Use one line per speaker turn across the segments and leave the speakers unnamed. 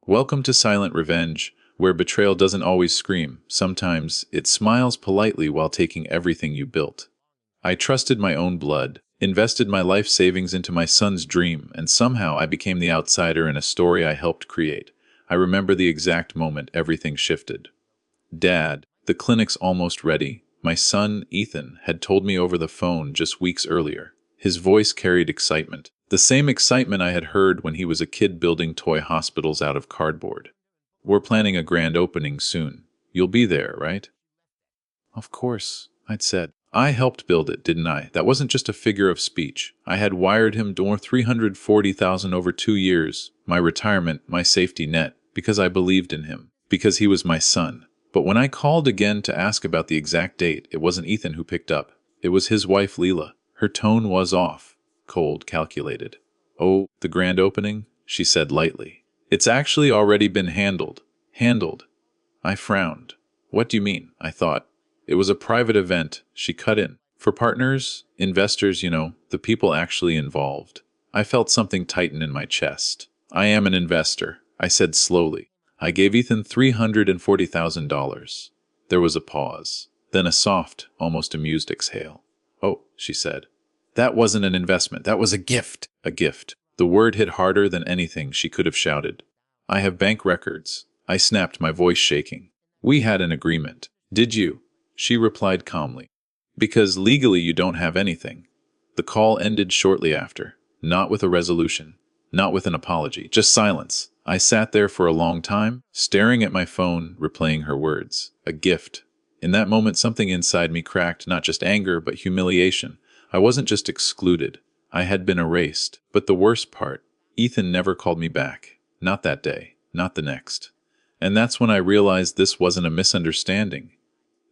Welcome to Silent Revenge, where betrayal doesn't always scream. Sometimes it smiles politely while taking everything you built. I trusted my own blood, invested my life savings into my son's dream, and somehow I became the outsider in a story I helped create. I remember the exact moment everything shifted. Dad, the clinic's almost ready. My son, Ethan, had told me over the phone just weeks earlier. His voice carried excitement. The same excitement I had heard when he was a kid building toy hospitals out of cardboard. We're planning a grand opening soon. You'll be there, right? Of course, I'd said. I helped build it, didn't I? That wasn't just a figure of speech. I had wired him door 340,000 over 2 years, my retirement, my safety net, because I believed in him, because he was my son. But when I called again to ask about the exact date, it wasn't Ethan who picked up. It was his wife, Leela. Her tone was off, cold, calculated. Oh, the grand opening? She said lightly. It's actually already been handled. Handled. I frowned. What do you mean? I thought. It was a private event, she cut in. For partners, investors, the people actually involved. I felt something tighten in my chest. I am an investor, I said slowly. I gave Ethan $340,000. There was a pause, then a soft, almost amused exhale. Oh, she said. That wasn't an investment, that was a gift. A gift. The word hit harder than anything she could have shouted. I have bank records. I snapped, my voice shaking. We had an agreement. Did you? She replied calmly. Because legally you don't have anything. The call ended shortly after, not with a resolution, not with an apology, just silence. I sat there for a long time, staring at my phone, replaying her words. A gift. In that moment, something inside me cracked, not just anger, but humiliation. I wasn't just excluded. I had been erased. But the worst part, Ethan never called me back. Not that day, not the next. And that's when I realized this wasn't a misunderstanding.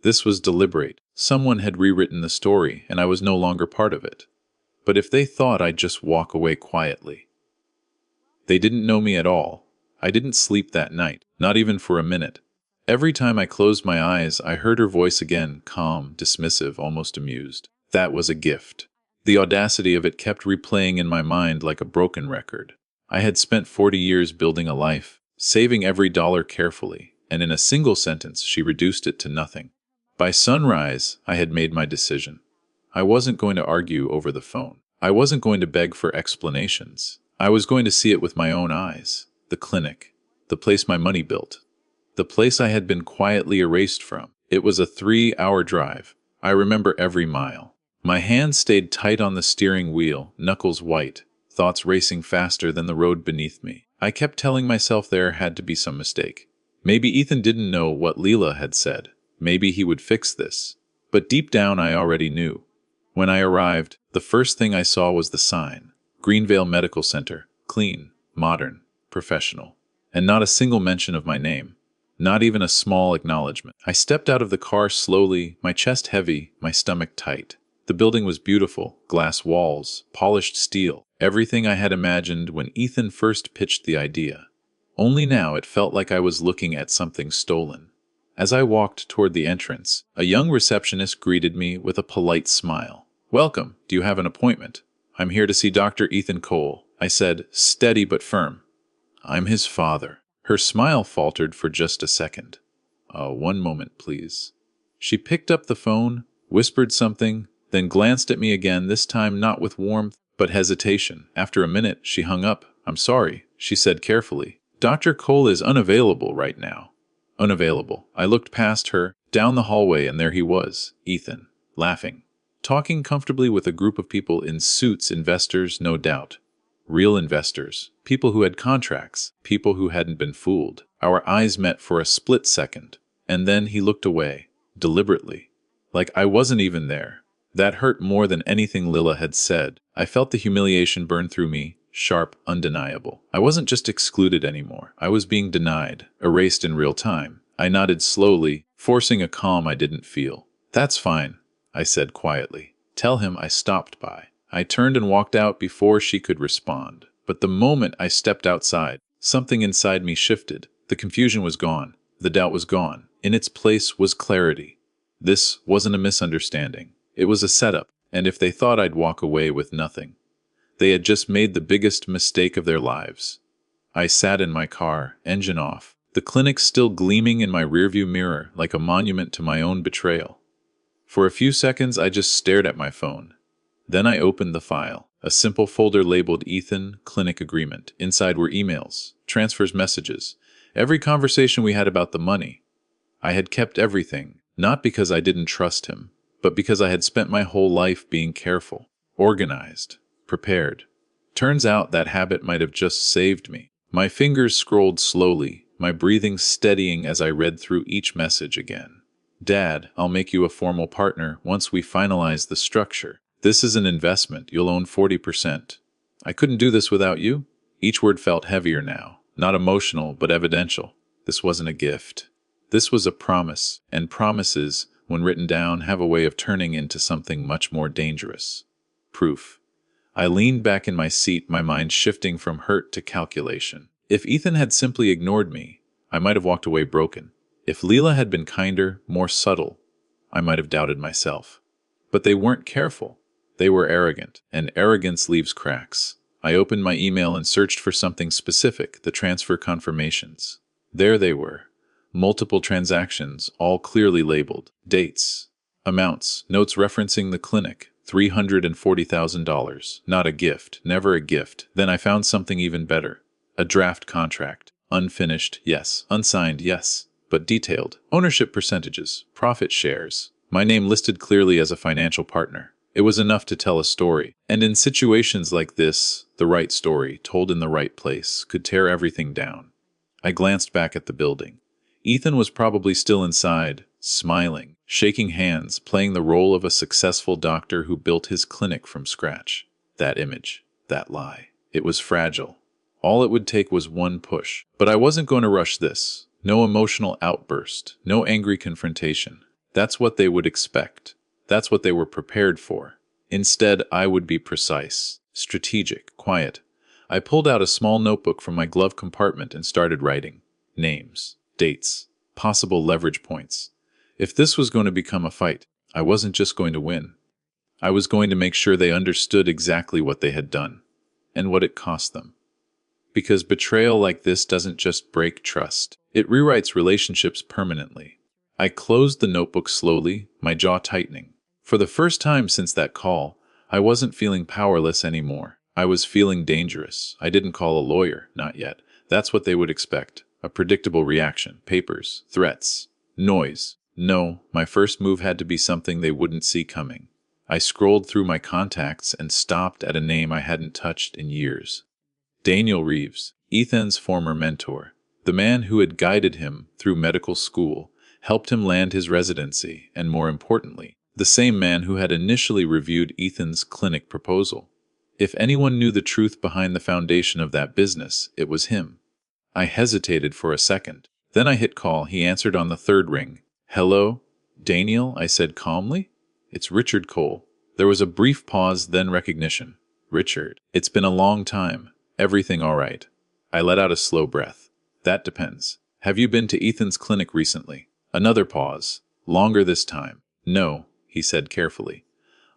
This was deliberate. Someone had rewritten the story, and I was no longer part of it. But if they thought I'd just walk away quietly. They didn't know me at all. I didn't sleep that night, not even for a minute. Every time I closed my eyes, I heard her voice again, calm, dismissive, almost amused. That was a gift. The audacity of it kept replaying in my mind like a broken record. I had spent 40 years building a life, saving every dollar carefully, and in a single sentence she reduced it to nothing. By sunrise, I had made my decision. I wasn't going to argue over the phone. I wasn't going to beg for explanations. I was going to see it with my own eyes. The clinic. The place my money built. The place I had been quietly erased from. It was a 3-hour drive. I remember every mile. My hands stayed tight on the steering wheel, knuckles white, thoughts racing faster than the road beneath me. I kept telling myself there had to be some mistake. Maybe Ethan didn't know what Leela had said. Maybe he would fix this. But deep down I already knew. When I arrived, the first thing I saw was the sign. Greenvale Medical Center. Clean, modern, professional. And not a single mention of my name. Not even a small acknowledgement. I stepped out of the car slowly, my chest heavy, my stomach tight. The building was beautiful. Glass walls, polished steel. Everything I had imagined when Ethan first pitched the idea. Only now it felt like I was looking at something stolen. As I walked toward the entrance, a young receptionist greeted me with a polite smile. Welcome. Do you have an appointment? I'm here to see Dr. Ethan Cole, I said, steady but firm. I'm his father. Her smile faltered for just a second. One moment, please. She picked up the phone, whispered something, then glanced at me again, this time not with warmth, but hesitation. After a minute, she hung up. I'm sorry, she said carefully. Dr. Cole is unavailable right now. Unavailable. I looked past her, down the hallway, and there he was, Ethan, laughing. Talking comfortably with a group of people in suits, investors, no doubt. Real investors, people who had contracts, people who hadn't been fooled. Our eyes met for a split second, and then he looked away, deliberately, like I wasn't even there. That hurt more than anything Lila had said. I felt the humiliation burn through me, sharp, undeniable. I wasn't just excluded anymore. I was being denied, erased in real time. I nodded slowly, forcing a calm I didn't feel. That's fine, I said quietly. Tell him I stopped by. I turned and walked out before she could respond. But the moment I stepped outside, something inside me shifted. The confusion was gone. The doubt was gone. In its place was clarity. This wasn't a misunderstanding. It was a setup, and if they thought I'd walk away with nothing, they had just made the biggest mistake of their lives. I sat in my car, engine off, the clinic still gleaming in my rearview mirror like a monument to my own betrayal. For a few seconds, I just stared at my phone. Then I opened the file, a simple folder labeled Ethan, Clinic Agreement. Inside were emails, transfers, messages, every conversation we had about the money. I had kept everything, not because I didn't trust him, but because I had spent my whole life being careful, organized, prepared. Turns out that habit might have just saved me. My fingers scrolled slowly, my breathing steadying as I read through each message again. Dad, I'll make you a formal partner once we finalize the structure. This is an investment. You'll own 40%. I couldn't do this without you. Each word felt heavier now, not emotional, but evidential. This wasn't a gift. This was a promise, and promises, when written down, have a way of turning into something much more dangerous. Proof. I leaned back in my seat, my mind shifting from hurt to calculation. If Ethan had simply ignored me, I might have walked away broken. If Leela had been kinder, more subtle, I might have doubted myself. But they weren't careful. They were arrogant, and arrogance leaves cracks. I opened my email and searched for something specific, the transfer confirmations. There they were. Multiple transactions, all clearly labeled. Dates, amounts, notes referencing the clinic. $340,000. Not a gift, never a gift. Then I found something even better. A draft contract. Unfinished, yes. Unsigned, yes. But detailed. Ownership percentages, profit shares. My name listed clearly as a financial partner. It was enough to tell a story. And in situations like this, the right story, told in the right place, could tear everything down. I glanced back at the building. Ethan was probably still inside, smiling, shaking hands, playing the role of a successful doctor who built his clinic from scratch. That image, that lie, it was fragile. All it would take was one push. But I wasn't going to rush this. No emotional outburst, no angry confrontation. That's what they would expect. That's what they were prepared for. Instead, I would be precise, strategic, quiet. I pulled out a small notebook from my glove compartment and started writing. Names, dates, possible leverage points. If this was going to become a fight, I wasn't just going to win. I was going to make sure they understood exactly what they had done, and what it cost them. Because betrayal like this doesn't just break trust, it rewrites relationships permanently. I closed the notebook slowly, my jaw tightening. For the first time since that call, I wasn't feeling powerless anymore. I was feeling dangerous. I didn't call a lawyer, not yet. That's what they would expect. A predictable reaction, papers, threats, noise. No, my first move had to be something they wouldn't see coming. I scrolled through my contacts and stopped at a name I hadn't touched in years. Daniel Reeves, Ethan's former mentor, the man who had guided him through medical school, helped him land his residency, and more importantly, the same man who had initially reviewed Ethan's clinic proposal. If anyone knew the truth behind the foundation of that business, it was him. I hesitated for a second. Then I hit call. He answered on the third ring. "Hello, Daniel," I said calmly. "It's Richard Cole." There was a brief pause, then recognition. "Richard, it's been a long time. Everything all right?" I let out a slow breath. "That depends. Have you been to Ethan's clinic recently?" Another pause. Longer this time. "No," he said carefully.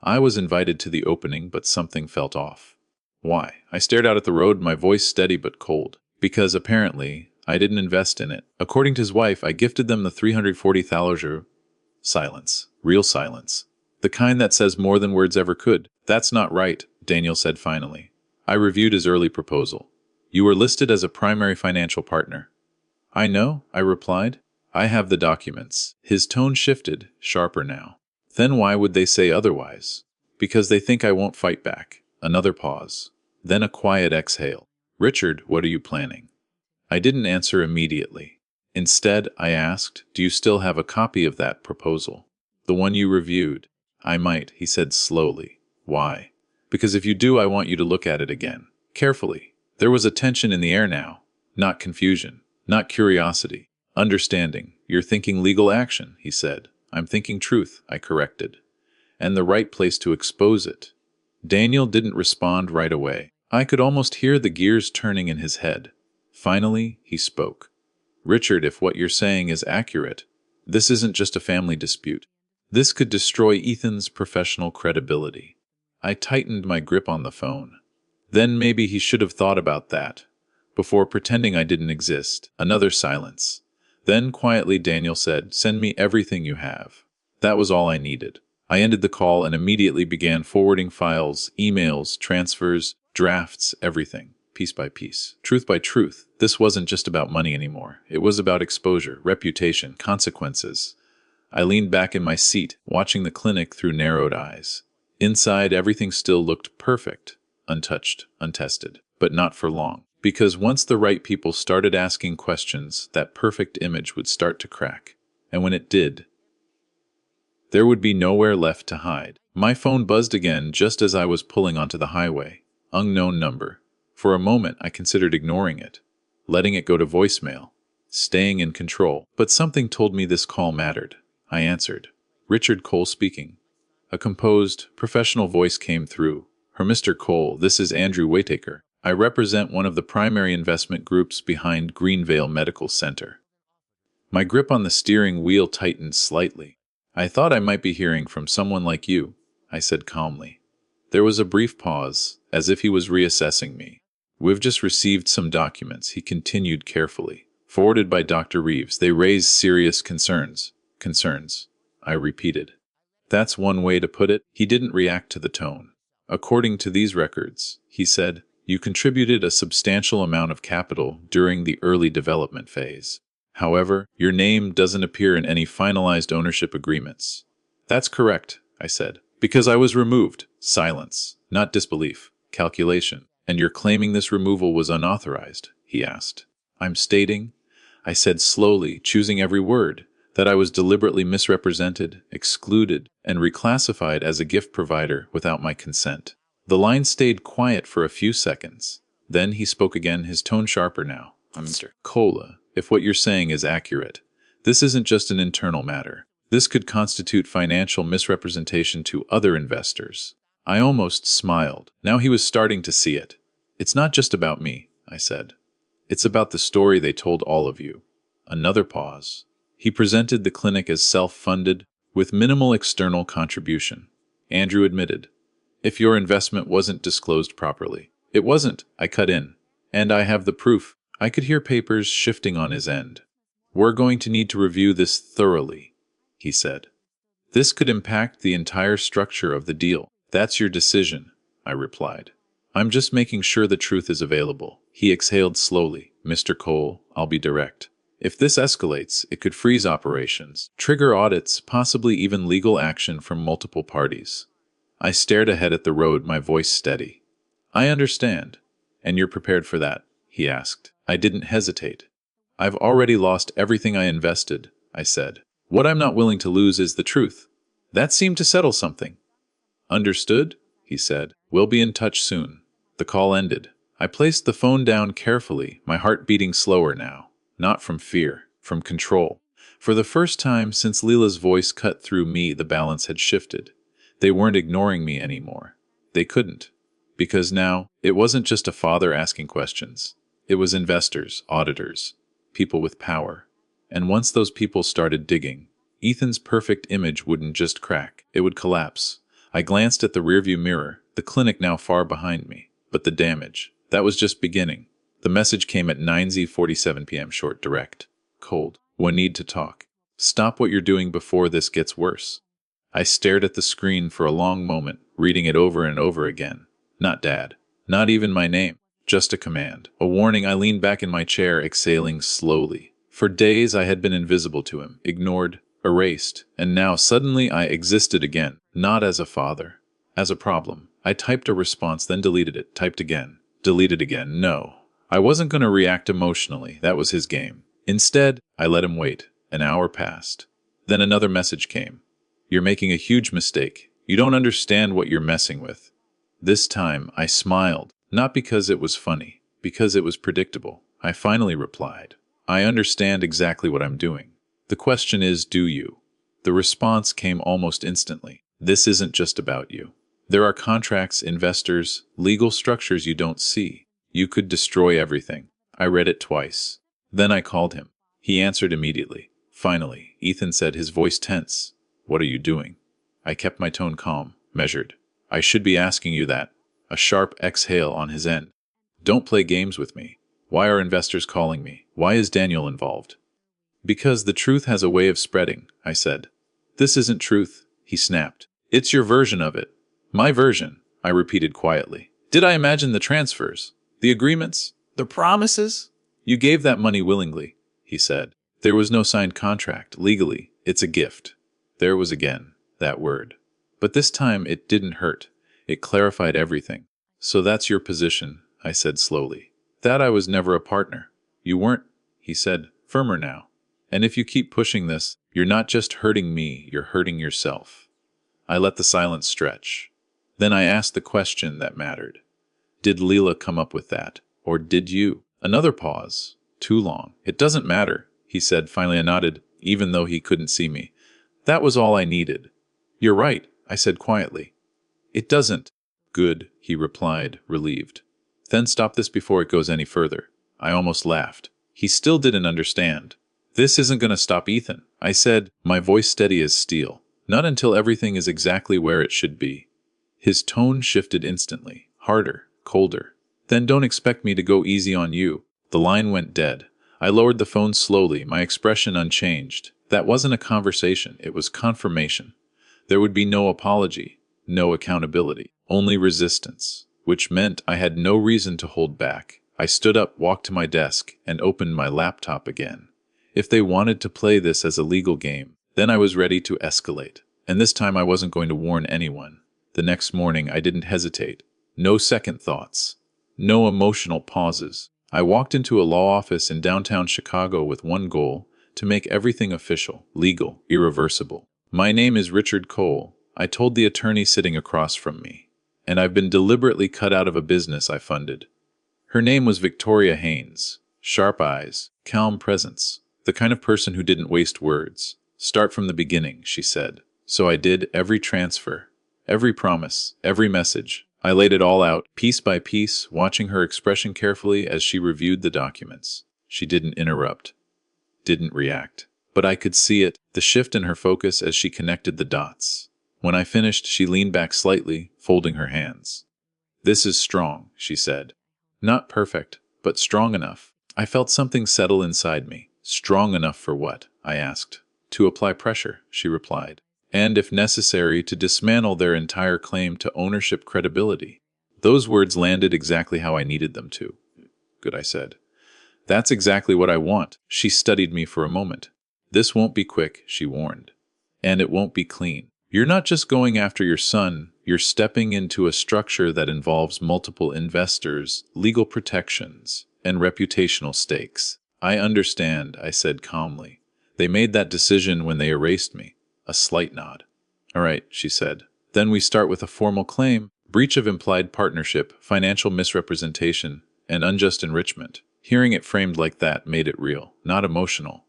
I was invited to the opening, but something felt off. Why? I stared out at the road, my voice steady but cold. Because apparently, I didn't invest in it. According to his wife, I gifted them the $340,000. Silence. Real silence. The kind that says more than words ever could. "That's not right," Daniel said finally. "I reviewed his early proposal. You were listed as a primary financial partner." "I know," I replied. "I have the documents." His tone shifted, sharper now. "Then why would they say otherwise?" "Because they think I won't fight back." Another pause. Then a quiet exhale. "Richard, what are you planning?" I didn't answer immediately. Instead, I asked, "Do you still have a copy of that proposal? The one you reviewed?" "I might," he said slowly. "Why?" "Because if you do, I want you to look at it again. Carefully." There was a tension in the air now. Not confusion. Not curiosity. Understanding. "You're thinking legal action," he said. "I'm thinking truth," I corrected. "And the right place to expose it." Daniel didn't respond right away. I could almost hear the gears turning in his head. Finally, he spoke. "Richard, if what you're saying is accurate, this isn't just a family dispute. This could destroy Ethan's professional credibility." I tightened my grip on the phone. Then maybe he should have thought about that. before pretending I didn't exist. Another silence. Then, quietly, Daniel said, "Send me everything you have." That was all I needed. I ended the call and immediately began forwarding files, emails, transfers, drafts, everything, piece by piece, truth by truth. This wasn't just about money anymore. It was about exposure, reputation, consequences. I leaned back in my seat, watching the clinic through narrowed eyes. Inside, everything still looked perfect, untouched, untested, but not for long. Because once the right people started asking questions, that perfect image would start to crack. And when it did, there would be nowhere left to hide. My phone buzzed again just as I was pulling onto the highway. Unknown number. For a moment, I considered ignoring it, letting it go to voicemail, staying in control. But something told me this call mattered. I answered. "Richard Cole speaking." A composed, professional voice came through. "Her Mr. Cole, this is Andrew Whittaker. I represent one of the primary investment groups behind Greenvale Medical Center." My grip on the steering wheel tightened slightly. "I thought I might be hearing from someone like you," I said calmly. There was a brief pause, as if he was reassessing me. "We've just received some documents," he continued carefully. "Forwarded by Dr. Reeves. They raise serious concerns." "Concerns," I repeated. "That's one way to put it." He didn't react to the tone. "According to these records," he said, "you contributed a substantial amount of capital during the early development phase. However, your name doesn't appear in any finalized ownership agreements." "That's correct," I said. "Because I was removed." Silence. Not disbelief. Calculation. "And you're claiming this removal was unauthorized?" he asked. "I'm stating," I said slowly, choosing every word, "that I was deliberately misrepresented, excluded, and reclassified as a gift provider without my consent." The line stayed quiet for a few seconds. Then he spoke again, his tone sharper now. "Mr. Cola, if what you're saying is accurate, this isn't just an internal matter. This could constitute financial misrepresentation to other investors." I almost smiled. Now he was starting to see it. "It's not just about me," I said. "It's about the story they told all of you." Another pause. He presented the clinic as self-funded, with minimal external contribution. Andrew admitted, "If your investment wasn't disclosed properly." "It wasn't," I cut in. "And I have the proof." I could hear papers shifting on his end. "We're going to need to review this thoroughly," he said. "This could impact the entire structure of the deal." "That's your decision," I replied. "I'm just making sure the truth is available." He exhaled slowly. "Mr. Cole, I'll be direct. If this escalates, it could freeze operations, trigger audits, possibly even legal action from multiple parties." I stared ahead at the road, my voice steady. "I understand. And you're prepared for that?" he asked. I didn't hesitate. "I've already lost everything I invested," I said. "What I'm not willing to lose is the truth." That seemed to settle something. "Understood," he said. "We'll be in touch soon." The call ended. I placed the phone down carefully, my heart beating slower now. Not from fear, from control. For the first time since Leela's voice cut through me, the balance had shifted. They weren't ignoring me anymore. They couldn't. Because now, it wasn't just a father asking questions. It was investors, auditors, people with power. And once those people started digging, Ethan's perfect image wouldn't just crack, it would collapse. I glanced at the rearview mirror, the clinic now far behind me. But the damage, that was just beginning. The message came at 9:47 p.m. short, direct. "Cold. One need to talk. Stop what you're doing before this gets worse." I stared at the screen for a long moment, reading it over and over again. Not Dad. Not even my name. Just a command. A warning. I leaned back in my chair, exhaling slowly. For days I had been invisible to him, ignored, erased, and now suddenly I existed again, not as a father, as a problem. I typed a response, then deleted it, typed again, deleted again. No. I wasn't going to react emotionally. That was his game. Instead, I let him wait. An hour passed. Then another message came. "You're making a huge mistake. You don't understand what you're messing with." This time, I smiled, not because it was funny, because it was predictable. I finally replied, "I understand exactly what I'm doing. The question is, do you?" The response came almost instantly. "This isn't just about you. There are contracts, investors, legal structures you don't see. You could destroy everything." I read it twice. Then I called him. He answered immediately. Finally, Ethan said, his voice tense, "What are you doing?" I kept my tone calm, measured. "I should be asking you that." A sharp exhale on his end. "Don't play games with me." Why are investors calling me? Why is Daniel involved? Because the truth has a way of spreading, I said. This isn't truth, he snapped. It's your version of it. My version, I repeated quietly. Did I imagine the transfers? The agreements? The promises? You gave that money willingly, he said. There was no signed contract. Legally, it's a gift. There was again, that word. But this time it didn't hurt. It clarified everything. So that's your position, I said slowly. That I was never a partner. You weren't, he said, firmer now. And if you keep pushing this, you're not just hurting me, you're hurting yourself. I let the silence stretch. Then I asked the question that mattered. Did Leela come up with that? Or did you? Another pause. Too long. It doesn't matter, he said. Finally I nodded, even though he couldn't see me. That was all I needed. You're right, I said quietly. It doesn't. Good, he replied, relieved. Then stop this before it goes any further. I almost laughed. He still didn't understand. This isn't going to stop Ethan, I said, my voice steady as steel. Not until everything is exactly where it should be. His tone shifted instantly, harder, colder. Then don't expect me to go easy on you. The line went dead. I lowered the phone slowly, my expression unchanged. That wasn't a conversation, it was confirmation. There would be no apology, no accountability, only resistance, which meant I had no reason to hold back. I stood up, walked to my desk, and opened my laptop again. If they wanted to play this as a legal game, then I was ready to escalate. And this time I wasn't going to warn anyone. The next morning I didn't hesitate. No second thoughts. No emotional pauses. I walked into a law office in downtown Chicago with one goal: to make everything official, legal, irreversible. My name is Richard Cole, I told the attorney sitting across from me. And I've been deliberately cut out of a business I funded. Her name was Victoria Haynes. Sharp eyes, calm presence. The kind of person who didn't waste words. Start from the beginning, she said. So I did. Every transfer, every promise, every message. I laid it all out, piece by piece, watching her expression carefully as she reviewed the documents. She didn't interrupt, didn't react. But I could see it, the shift in her focus as she connected the dots. When I finished, she leaned back slightly, folding her hands. This is strong, she said. Not perfect, but strong enough. I felt something settle inside me. Strong enough for what? I asked. To apply pressure, she replied. And, if necessary, to dismantle their entire claim to ownership credibility. Those words landed exactly how I needed them to. Good, I said. That's exactly what I want. She studied me for a moment. This won't be quick, she warned. And it won't be clean. You're not just going after your son, you're stepping into a structure that involves multiple investors, legal protections, and reputational stakes. I understand, I said calmly. They made that decision when they erased me. A slight nod. All right, she said. Then we start with a formal claim: breach of implied partnership, financial misrepresentation, and unjust enrichment. Hearing it framed like that made it real, not emotional,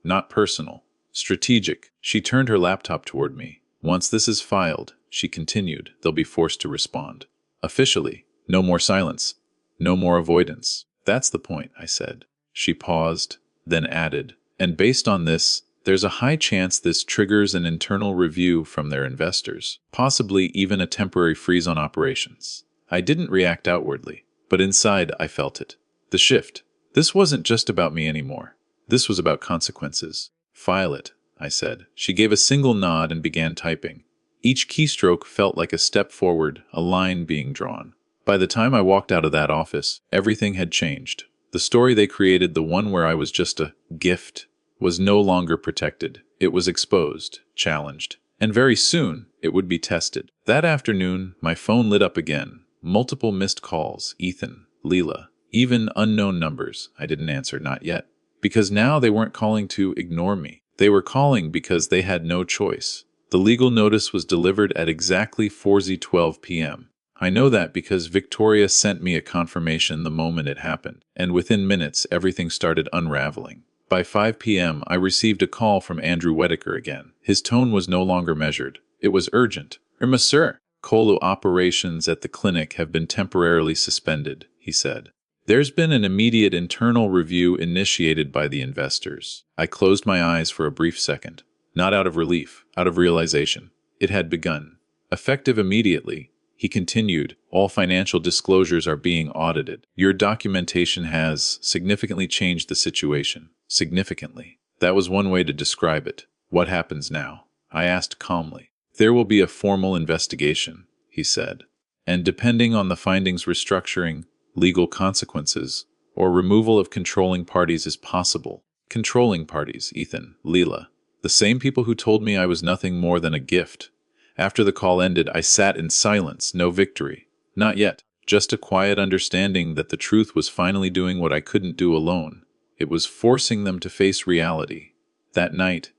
not personal, strategic. She turned her laptop toward me. Once this is filed, she continued, they'll be forced to respond. Officially. No more silence. No more avoidance. That's the point, I said. She paused, then added, and based on this, there's a high chance this triggers an internal review from their investors, possibly even a temporary freeze on operations. I didn't react outwardly, but inside I felt it. The shift. This wasn't just about me anymore. This was about consequences. File it, I said. She gave a single nod and began typing. Each keystroke felt like a step forward, a line being drawn. By the time I walked out of that office, everything had changed. The story they created, the one where I was just a gift, was no longer protected. It was exposed, challenged, and very soon it would be tested. That afternoon, my phone lit up again. Multiple missed calls, Ethan, Leela, even unknown numbers. I didn't answer, not yet. Because now they weren't calling to ignore me. They were calling because they had no choice. The legal notice was delivered at exactly 4:12 p.m. I know that because Victoria sent me a confirmation the moment it happened, and within minutes everything started unraveling. By 5 p.m., I received a call from Andrew Whitaker again. His tone was no longer measured. It was urgent. Monsieur, Colo operations at the clinic have been temporarily suspended, he said. There's been an immediate internal review initiated by the investors. I closed my eyes for a brief second. Not out of relief, out of realization. It had begun. Effective immediately. He continued, all financial disclosures are being audited. Your documentation has significantly changed the situation. Significantly. That was one way to describe it. What happens now? I asked calmly. There will be a formal investigation, he said. And depending on the findings, restructuring, legal consequences, or removal of controlling parties is possible. Controlling parties, Ethan, Leela. The same people who told me I was nothing more than a gift. After the call ended, I sat in silence, no victory. Not yet, just a quiet understanding that the truth was finally doing what I couldn't do alone. It was forcing them to face reality. That night,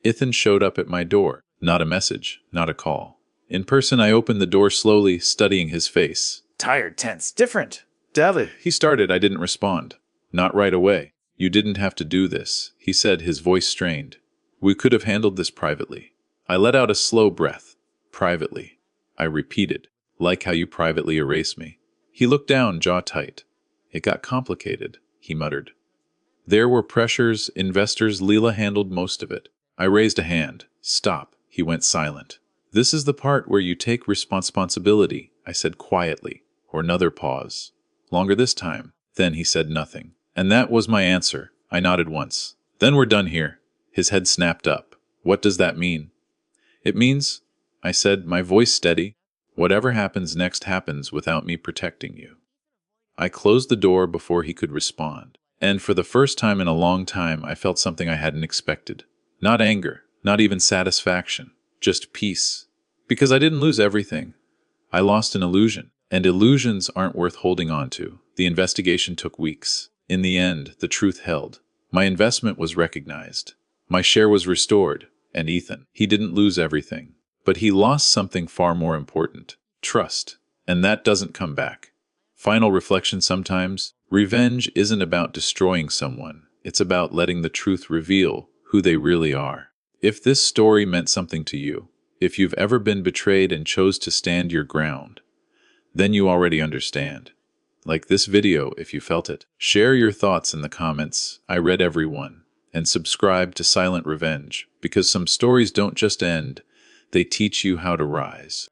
Ethan showed up at my door. Not a message, not a call. In person, I opened the door slowly, studying his face.
Tired, tense, different. Daddy.
He started. I didn't respond. Not right away. You didn't have to do this, he said, his voice strained. We could have handled this privately. I let out a slow breath. Privately. I repeated, like how you privately erase me. He looked down, jaw tight. It got complicated, he muttered. There were pressures, investors. Leela handled most of it. I raised a hand. Stop. He went silent. This is the part where you take responsibility, I said quietly, or another pause. Longer this time. Then he said nothing. And that was my answer. I nodded once. Then we're done here. His head snapped up. What does that mean? It means, I said, my voice steady, whatever happens next happens without me protecting you. I closed the door before he could respond. And for the first time in a long time, I felt something I hadn't expected. Not anger, not even satisfaction, just peace. Because I didn't lose everything. I lost an illusion, and illusions aren't worth holding on to. The investigation took weeks. In the end, the truth held. My investment was recognized. My share was restored. And Ethan, he didn't lose everything. But he lost something far more important. Trust. And that doesn't come back. Final reflection sometimes. Revenge isn't about destroying someone. It's about letting the truth reveal who they really are. If this story meant something to you, if you've ever been betrayed and chose to stand your ground, then you already understand. Like this video if you felt it. Share your thoughts in the comments. I read every one. And subscribe to Silent Revenge, because some stories don't just end, they teach you how to rise.